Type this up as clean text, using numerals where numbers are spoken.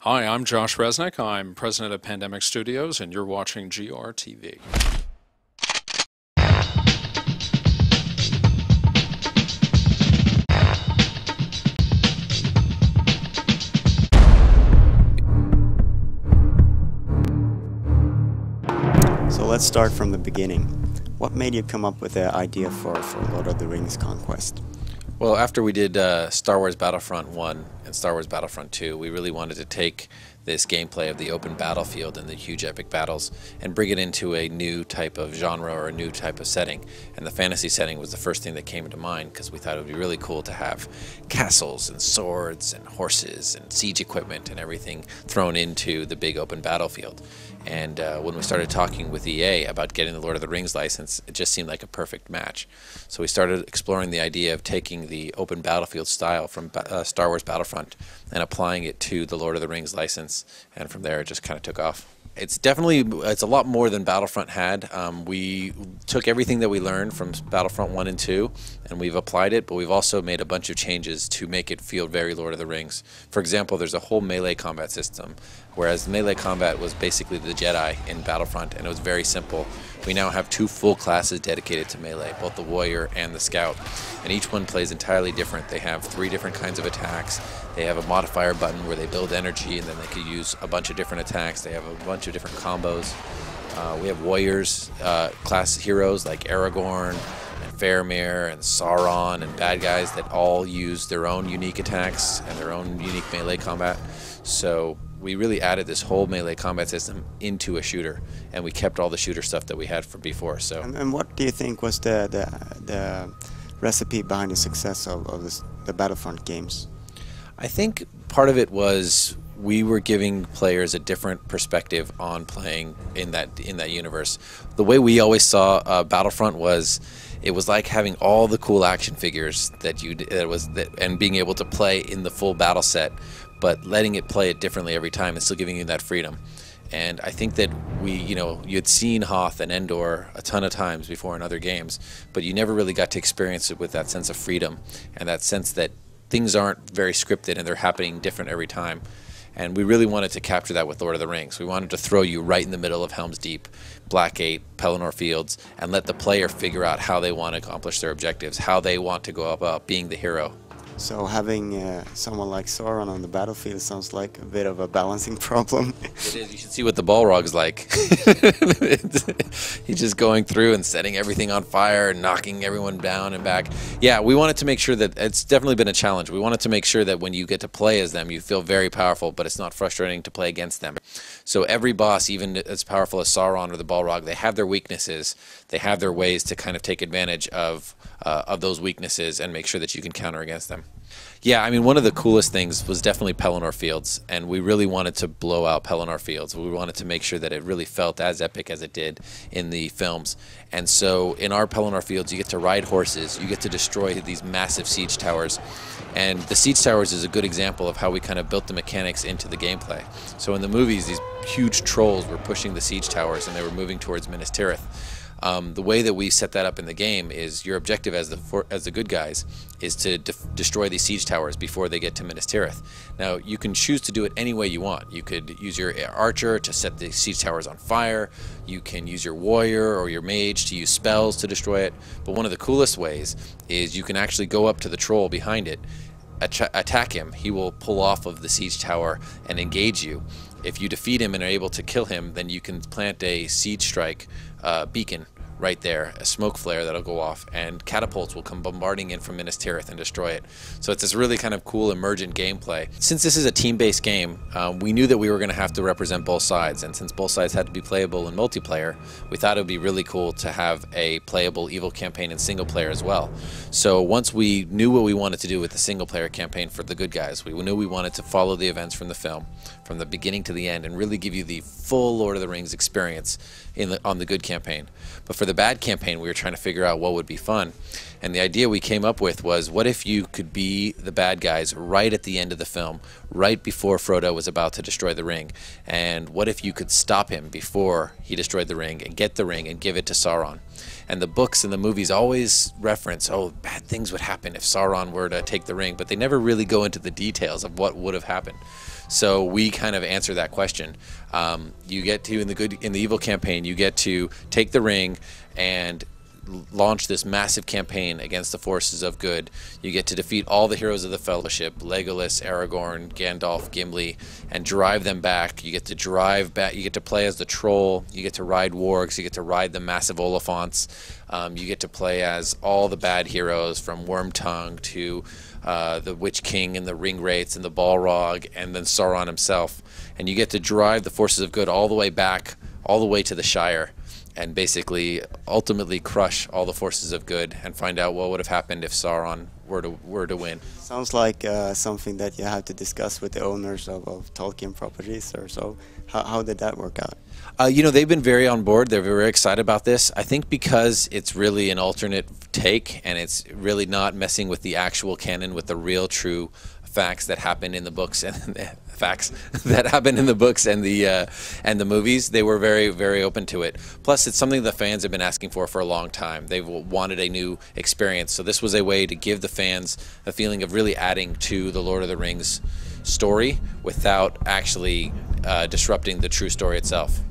Hi, I'm Josh Resnick. I'm president of Pandemic Studios, and you're watching GRTV. So let's start from the beginning. What made you come up with the idea for Lord of the Rings Conquest? Well, after we did Star Wars Battlefront 1 and Star Wars Battlefront 2, we really wanted to take this gameplay of the open battlefield and the huge epic battles and bring it into a new type of genre or a new type of setting. And the fantasy setting was the first thing that came to mind because we thought it would be really cool to have castles and swords and horses and siege equipment and everything thrown into the big open battlefield. And when we started talking with EA about getting the Lord of the Rings license, it just seemed like a perfect match. So we started exploring the idea of taking the open battlefield style from Star Wars Battlefront and applying it to the Lord of the Rings license, and from there it just kind of took off. It's a lot more than Battlefront had. We took everything that we learned from Battlefront 1 and 2 and we've applied it, but we've also made a bunch of changes to make it feel very Lord of the Rings. For example, there's a whole melee combat system, whereas melee combat was basically the Jedi in Battlefront and it was very simple. We now have two full classes dedicated to melee, both the warrior and the scout, and each one plays entirely different. They have 3 different kinds of attacks. They have a modifier button where they build energy and then they can use a bunch of different attacks. They have a bunch of different combos. We have warriors, class heroes like Aragorn and Faramir and Sauron, and bad guys that all use their own unique attacks and their own unique melee combat. So we really added this whole melee combat system into a shooter, and we kept all the shooter stuff that we had from before. So. And what do you think was the recipe behind the success of the Battlefront games? I think part of it was we were giving players a different perspective on playing in that universe. The way we always saw Battlefront was, it was like having all the cool action figures and being able to play in the full battle set, but letting it play it differently every time and still giving you that freedom. And I think that you'd seen Hoth and Endor a ton of times before in other games, but you never really got to experience it with that sense of freedom and that sense that things aren't very scripted and they're happening different every time. And we really wanted to capture that with Lord of the Rings. We wanted to throw you right in the middle of Helm's Deep, Blackgate, Pelennor Fields, and let the player figure out how they want to accomplish their objectives, how they want to go about being the hero. So having someone like Sauron on the battlefield sounds like a bit of a balancing problem. It is. You should see what the Balrog's like. He's just going through and setting everything on fire and knocking everyone down and back. Yeah, we wanted to make sure that it's definitely been a challenge. We wanted to make sure that when you get to play as them, you feel very powerful, but it's not frustrating to play against them. So every boss, even as powerful as Sauron or the Balrog, they have their weaknesses. They have their ways to kind of take advantage of those weaknesses and make sure that you can counter against them. Yeah, I mean, one of the coolest things was definitely Pelennor Fields, and we really wanted to blow out Pelennor Fields. We wanted to make sure that it really felt as epic as it did in the films. And so in our Pelennor Fields, you get to ride horses, you get to destroy these massive siege towers. And the siege towers is a good example of how we kind of built the mechanics into the gameplay. So in the movies, these huge trolls were pushing the siege towers and they were moving towards Minas Tirith. The way that we set that up in the game is your objective as the good guys is to destroy these siege towers before they get to Minas Tirith. Now, you can choose to do it any way you want. You could use your archer to set the siege towers on fire. You can use your warrior or your mage to use spells to destroy it. But one of the coolest ways is you can actually go up to the troll behind it, attack him. He will pull off of the siege tower and engage you. If you defeat him and are able to kill him, then you can plant a siege strike beacon right there, a smoke flare that'll go off, and catapults will come bombarding in from Minas Tirith and destroy it. So it's this really kind of cool emergent gameplay. Since this is a team-based game, we knew that we were going to have to represent both sides, and since both sides had to be playable in multiplayer, we thought it would be really cool to have a playable evil campaign in single player as well. So once we knew what we wanted to do with the single player campaign for the good guys, we knew we wanted to follow the events from the film, from the beginning to the end, and really give you the full Lord of the Rings experience on the good campaign. But for the bad campaign, we were trying to figure out what would be fun. And the idea we came up with was, what if you could be the bad guys right at the end of the film, right before Frodo was about to destroy the ring? And what if you could stop him before he destroyed the ring and get the ring and give it to Sauron? And the books and the movies always reference, oh, bad things would happen if Sauron were to take the ring, but they never really go into the details of what would have happened. So we kind of answer that question. You get to, in the evil campaign, you get to take the ring and launch this massive campaign against the forces of good. You get to defeat all the heroes of the Fellowship, Legolas, Aragorn, Gandalf, Gimli, and drive them back. You get to drive back, you get to play as the troll, you get to ride wargs, you get to ride the massive Oliphants, you get to play as all the bad heroes from Wormtongue to the Witch King and the Ringwraiths and the Balrog and then Sauron himself. And you get to drive the forces of good all the way back, all the way to the Shire, and basically ultimately crush all the forces of good and find out what would have happened if Sauron were to win. Sounds like something that you have to discuss with the owners of Tolkien properties or so. How did that work out? You know, they've been very on board. They're very excited about this. I think because it's really an alternate take and it's really not messing with the actual canon, with the real true facts that happen in the books and facts that happen in the books and the movies. They were very, very open to it. Plus, it's something the fans have been asking for a long time. They've wanted a new experience. So this was a way to give the fans a feeling of really adding to the Lord of the Rings story without actually disrupting the true story itself.